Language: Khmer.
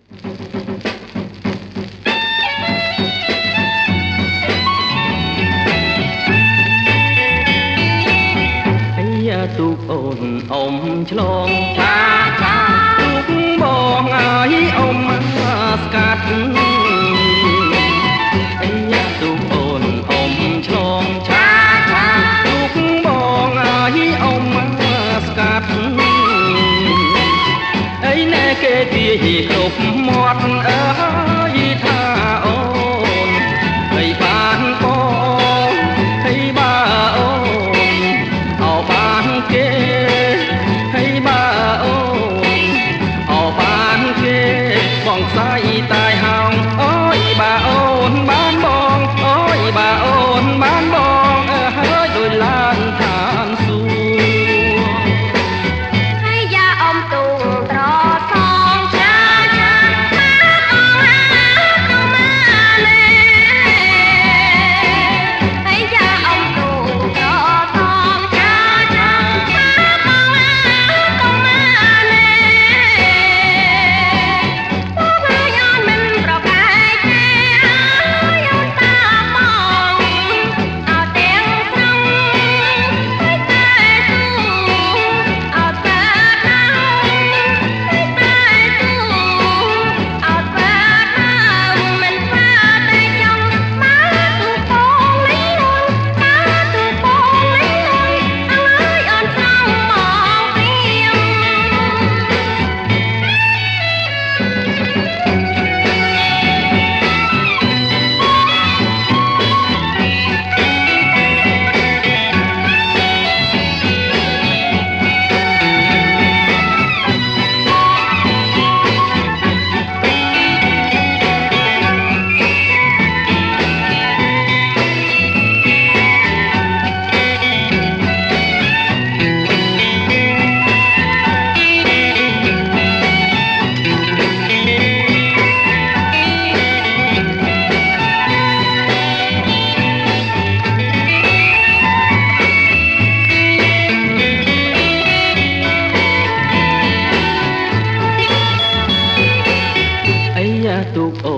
ទូកអូនអ៊ំឆ្លងឆាឆាទូកបងអើយអ៊ំស្កាត់អីយ៉ាទូកអូនអ៊ំឆ្លងឆាឆាទូកបងអើយអ៊ំស្កាត់អីណែគេជាគ្រប់មាត់អើយថាអូនហើយបានបងហើយបាអូនអោបានគេហើយបាអូនអោបានគេបងស្អីតែហោងអូយបាអូនបានបងអូយបាអូនបានបងហើយដូចឡានឋានសួគ៌ហើយយ៉ាអ៊ំទូត្រសងចាចាអូម៉ាលេហើយយ៉ាអ៊ំទូត្រសងចាចាអូម៉ាលេពួកហើយអូនមិនប្រកែកទេអើយអូនតាបងអត់ទាំងស្រុងហើយតែទូអត់កើតឡើងហើយតែទូអត់កើតឡើងមិនស្វាតែចង់មកទូបងលេងលុយមកទូបងលេងលុយអើយអូនចង់មកព្រៀអីយ៉ាទូកអូ